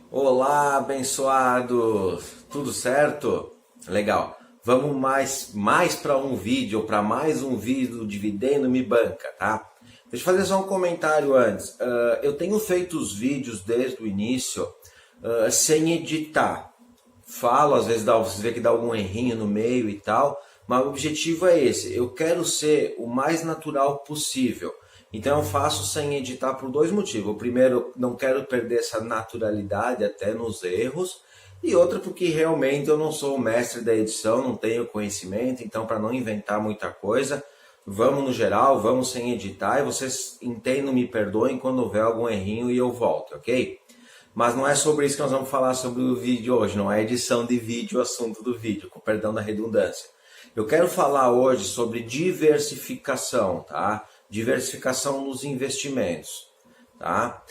Olá, abençoados! Tudo certo? Legal. Vamos mais para um vídeo, para mais um vídeo do Dividendo Me Banca, tá? Deixa eu fazer só um comentário antes. Eu tenho feito os vídeos desde o início sem editar. Falo, às vezes você vê que dá algum errinho no meio e tal, mas o objetivo é esse. Eu quero ser o mais natural possível. Então eu faço sem editar por dois motivos. O primeiro, não quero perder essa naturalidade até nos erros. E outra, porque realmente eu não sou o mestre da edição, não tenho conhecimento. Então, para não inventar muita coisa, vamos no geral, vamos sem editar. E vocês entendam, me perdoem quando houver algum errinho e eu volto, ok? Mas não é sobre isso que nós vamos falar sobre o vídeo hoje. Não é edição de vídeo o assunto do vídeo, com perdão da redundância. Eu quero falar hoje sobre diversificação, tá? Diversificação nos investimentos, tá?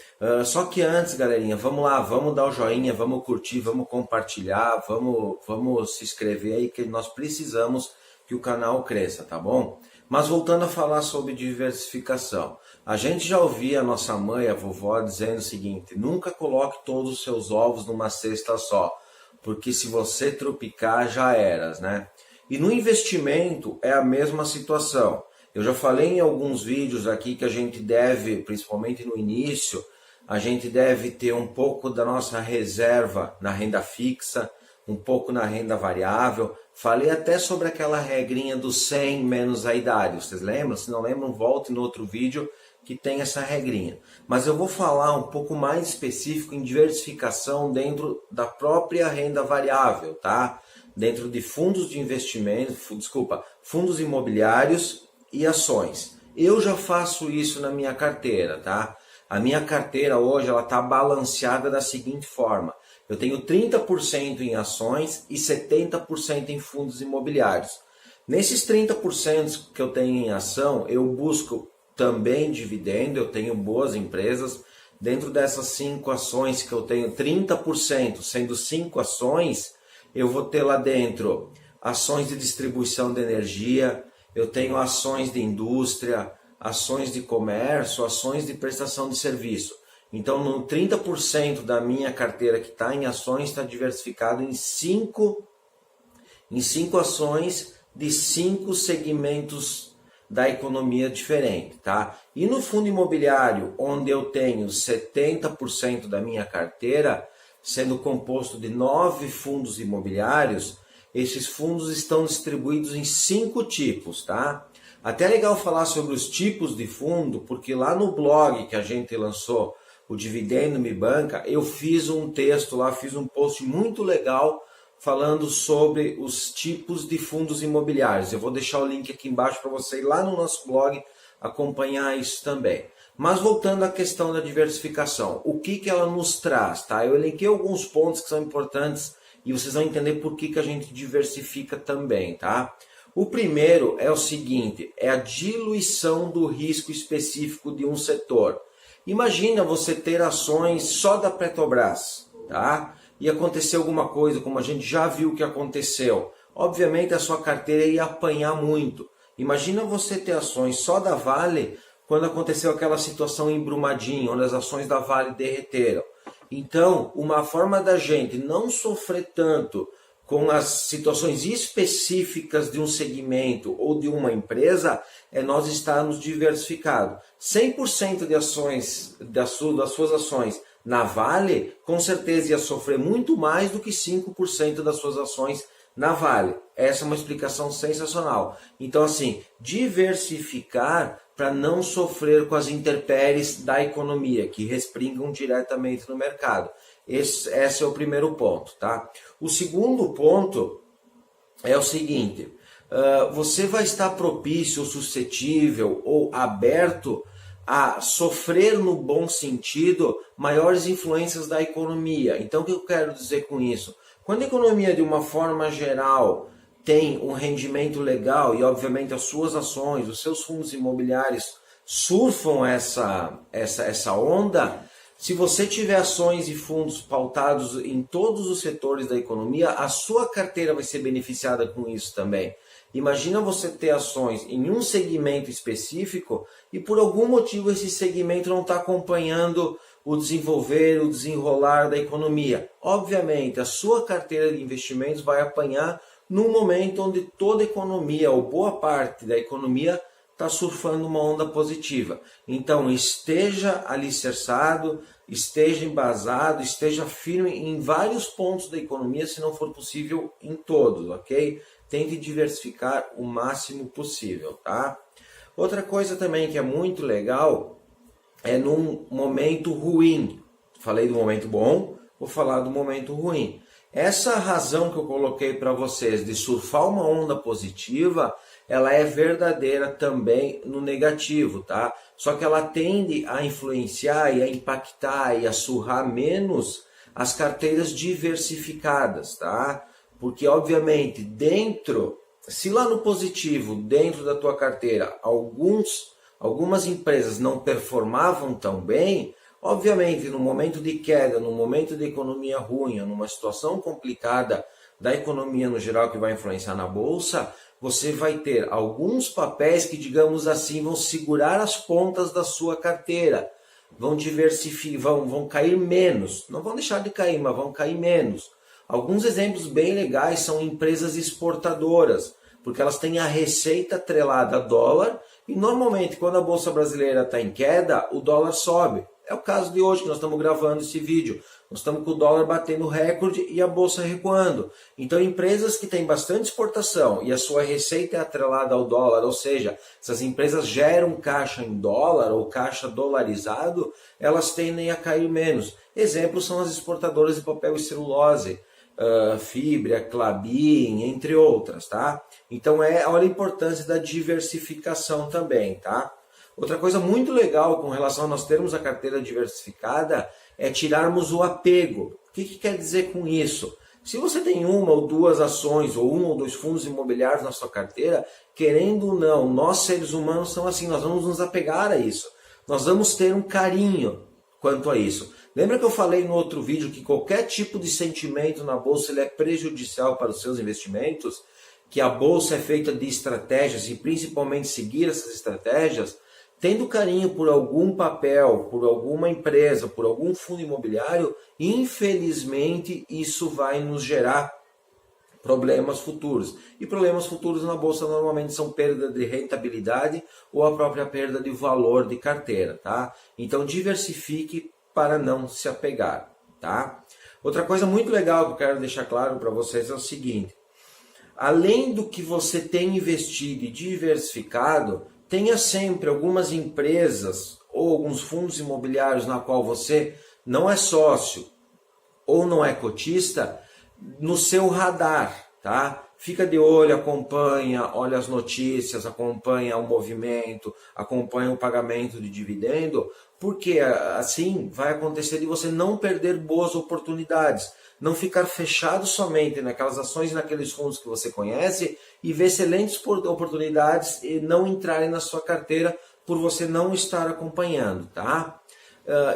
Só que antes, galerinha, vamos lá, vamos dar o joinha, vamos curtir, vamos compartilhar, vamos se inscrever aí que nós precisamos que o canal cresça, tá bom? Mas voltando a falar sobre diversificação, a gente já ouvia a nossa mãe, a vovó, dizendo o seguinte: nunca coloque todos os seus ovos numa cesta só, porque se você tropicar já eras, né? E no investimento é a mesma situação. Eu já falei em alguns vídeos aqui que a gente deve, principalmente no início, a gente deve ter um pouco da nossa reserva na renda fixa, um pouco na renda variável. Falei até sobre aquela regrinha do 100 menos a idade. Vocês lembram? Se não lembram, volte no outro vídeo que tem essa regrinha. Mas eu vou falar um pouco mais específico em diversificação dentro da própria renda variável, tá? Dentro de fundos de investimento, fundos imobiliários e ações. Eu já faço isso na minha carteira, tá? A minha carteira hoje ela está balanceada da seguinte forma: eu tenho 30% em ações e 70% em fundos imobiliários. Nesses 30% que eu tenho em ação, eu busco também dividendo, eu tenho boas empresas. Dentro dessas 5 ações que eu tenho 30%, sendo 5 ações, eu vou ter lá dentro ações de distribuição de energia, eu tenho ações de indústria, ações de comércio, ações de prestação de serviço. Então, no 30% da minha carteira que está em ações, está diversificado em 5 ações de 5 segmentos da economia diferente, tá? E no fundo imobiliário, onde eu tenho 70% da minha carteira, sendo composto de 9 fundos imobiliários, esses fundos estão distribuídos em 5 tipos, tá? Até é legal falar sobre os tipos de fundo, porque lá no blog que a gente lançou, o Dividendo Me Banca, eu fiz um texto lá, fiz um post muito legal falando sobre os tipos de fundos imobiliários. Eu vou deixar o link aqui embaixo para você ir lá no nosso blog acompanhar isso também. Mas voltando à questão da diversificação, o que ela nos traz, tá? Eu elenquei alguns pontos que são importantes e vocês vão entender por que a gente diversifica também, tá? O primeiro é o seguinte, é a diluição do risco específico de um setor. Imagina você ter ações só da Petrobras, tá? E acontecer alguma coisa, como a gente já viu que aconteceu. Obviamente a sua carteira ia apanhar muito. Imagina você ter ações só da Vale quando aconteceu aquela situação em Brumadinho, onde as ações da Vale derreteram. Então, uma forma da gente não sofrer tanto com as situações específicas de um segmento ou de uma empresa é nós estarmos diversificados. 100% de ações, das suas ações na Vale, com certeza ia sofrer muito mais do que 5% das suas ações na Vale. Essa é uma explicação sensacional. Então, assim, diversificar para não sofrer com as intempéries da economia, que respingam diretamente no mercado. Esse é o primeiro ponto, tá? O segundo ponto é o seguinte: você vai estar propício, suscetível ou aberto a sofrer, no bom sentido, maiores influências da economia. Então, o que eu quero dizer com isso? Quando a economia, de uma forma geral, tem um rendimento legal e, obviamente, as suas ações, os seus fundos imobiliários surfam essa onda, se você tiver ações e fundos pautados em todos os setores da economia, a sua carteira vai ser beneficiada com isso também. Imagina você ter ações em um segmento específico e por algum motivo esse segmento não está acompanhando o desenvolver, o desenrolar da economia. Obviamente, a sua carteira de investimentos vai apanhar num momento onde toda a economia, ou boa parte da economia, está surfando uma onda positiva. Então, esteja alicerçado, esteja embasado, esteja firme em vários pontos da economia, se não for possível em todos, ok? Tente diversificar o máximo possível, tá? Outra coisa também que é muito legal é num momento ruim. Falei do momento bom, vou falar do momento ruim. Essa razão que eu coloquei para vocês de surfar uma onda positiva, ela é verdadeira também no negativo, tá? Só que ela tende a influenciar e a impactar e a surrar menos as carteiras diversificadas, tá? Porque, obviamente, se lá no positivo, dentro da tua carteira, algumas empresas não performavam tão bem, obviamente, no momento de queda, no momento de economia ruim, numa situação complicada da economia no geral que vai influenciar na bolsa, você vai ter alguns papéis que, digamos assim, vão segurar as pontas da sua carteira, vão diversificar, vão cair menos, não vão deixar de cair, mas vão cair menos. Alguns exemplos bem legais são empresas exportadoras, porque elas têm a receita atrelada a dólar e normalmente quando a bolsa brasileira está em queda, o dólar sobe. É o caso de hoje que nós estamos gravando esse vídeo. Nós estamos com o dólar batendo recorde e a bolsa recuando. Então, empresas que têm bastante exportação e a sua receita é atrelada ao dólar, ou seja, essas empresas geram caixa em dólar ou caixa dolarizado, elas tendem a cair menos. Exemplos são as exportadoras de papel e celulose, Fibria, Klabin, entre outras, tá? Então, olha a importância da diversificação também, tá? Outra coisa muito legal com relação a nós termos a carteira diversificada é tirarmos o apego. O que quer dizer com isso? Se você tem uma ou duas ações ou um ou dois fundos imobiliários na sua carteira, querendo ou não, nós seres humanos somos assim, nós vamos nos apegar a isso. Nós vamos ter um carinho quanto a isso. Lembra que eu falei no outro vídeo que qualquer tipo de sentimento na bolsa ele é prejudicial para os seus investimentos? Que a bolsa é feita de estratégias e principalmente seguir essas estratégias? Tendo carinho por algum papel, por alguma empresa, por algum fundo imobiliário, infelizmente isso vai nos gerar problemas futuros. E problemas futuros na bolsa normalmente são perda de rentabilidade ou a própria perda de valor de carteira, tá? Então diversifique para não se apegar, tá? Outra coisa muito legal que eu quero deixar claro para vocês é o seguinte: além do que você tem investido e diversificado, tenha sempre algumas empresas ou alguns fundos imobiliários na qual você não é sócio ou não é cotista no seu radar, tá? Fica de olho, acompanha, olha as notícias, acompanha o movimento, acompanha o pagamento de dividendo, porque assim vai acontecer de você não perder boas oportunidades, não ficar fechado somente naquelas ações e naqueles fundos que você conhece e ver excelentes oportunidades e não entrarem na sua carteira por você não estar acompanhando, tá?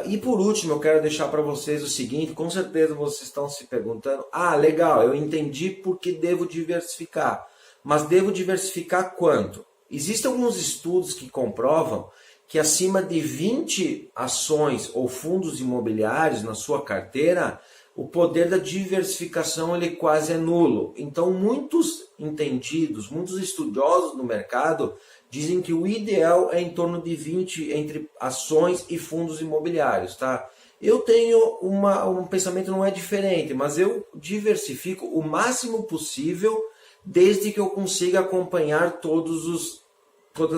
E por último, eu quero deixar para vocês o seguinte, com certeza vocês estão se perguntando, legal, eu entendi porque devo diversificar, mas devo diversificar quanto? Existem alguns estudos que comprovam que acima de 20 ações ou fundos imobiliários na sua carteira, o poder da diversificação ele quase é nulo. Então muitos entendidos, muitos estudiosos no mercado dizem que o ideal é em torno de 20 entre ações e fundos imobiliários, tá? Eu tenho um pensamento não é diferente, mas eu diversifico o máximo possível desde que eu consiga acompanhar todas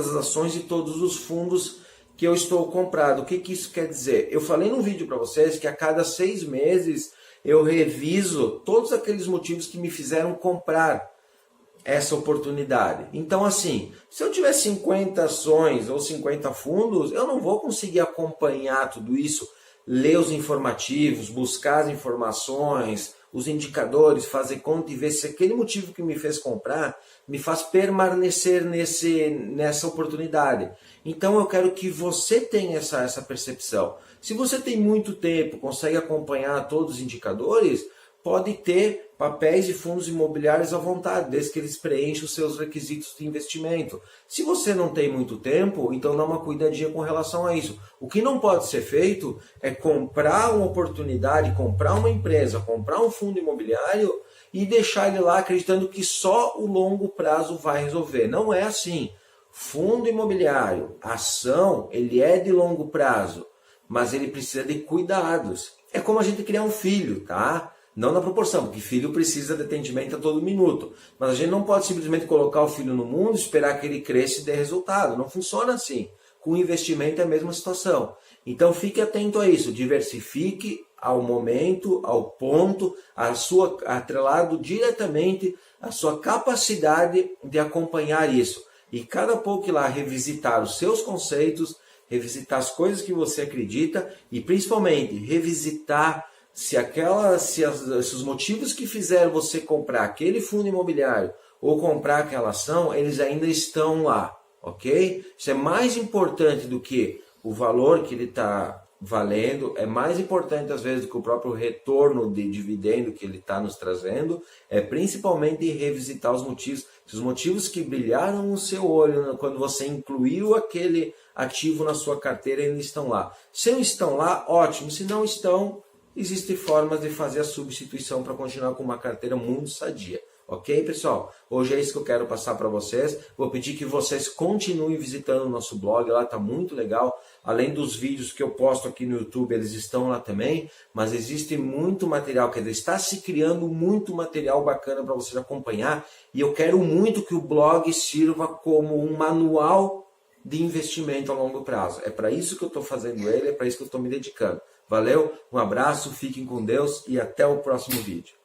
as ações e todos os fundos que eu estou comprado. O que isso quer dizer? Eu falei no vídeo para vocês que a cada 6 meses eu reviso todos aqueles motivos que me fizeram comprar essa oportunidade. Então assim, se eu tiver 50 ações ou 50 fundos, eu não vou conseguir acompanhar tudo isso, ler os informativos, buscar as informações, os indicadores, fazer conta e ver se aquele motivo que me fez comprar me faz permanecer nessa oportunidade. Então eu quero que você tenha essa percepção. Se você tem muito tempo, consegue acompanhar todos os indicadores, pode ter papéis de fundos imobiliários à vontade, desde que eles preencham os seus requisitos de investimento. Se você não tem muito tempo, então dá uma cuidadinha com relação a isso. O que não pode ser feito é comprar uma oportunidade, comprar uma empresa, comprar um fundo imobiliário e deixar ele lá acreditando que só o longo prazo vai resolver. Não é assim. Fundo imobiliário, ação, ele é de longo prazo, mas ele precisa de cuidados. É como a gente criar um filho, tá? Não na proporção, porque filho precisa de atendimento a todo minuto. Mas a gente não pode simplesmente colocar o filho no mundo, esperar que ele cresça e dê resultado. Não funciona assim. Com investimento é a mesma situação. Então fique atento a isso. Diversifique ao momento, ao ponto, atrelado diretamente à sua capacidade de acompanhar isso. E cada pouco ir lá revisitar os seus conceitos, revisitar as coisas que você acredita e principalmente revisitar se os motivos que fizeram você comprar aquele fundo imobiliário ou comprar aquela ação, eles ainda estão lá, ok? Isso é mais importante do que o valor que ele está valendo, é mais importante às vezes do que o próprio retorno de dividendo que ele está nos trazendo, é principalmente revisitar os motivos, se os motivos que brilharam no seu olho quando você incluiu aquele ativo na sua carteira ainda estão lá. Se não estão lá, ótimo, se não estão, existem formas de fazer a substituição para continuar com uma carteira muito sadia. Ok, pessoal? Hoje é isso que eu quero passar para vocês. Vou pedir que vocês continuem visitando o nosso blog, lá está muito legal. Além dos vídeos que eu posto aqui no YouTube, eles estão lá também. Mas existe muito material, quer dizer, está se criando muito material bacana para vocês acompanhar. E eu quero muito que o blog sirva como um manual de investimento a longo prazo. É para isso que eu estou fazendo ele, é para isso que eu estou me dedicando. Valeu, um abraço, fiquem com Deus e até o próximo vídeo.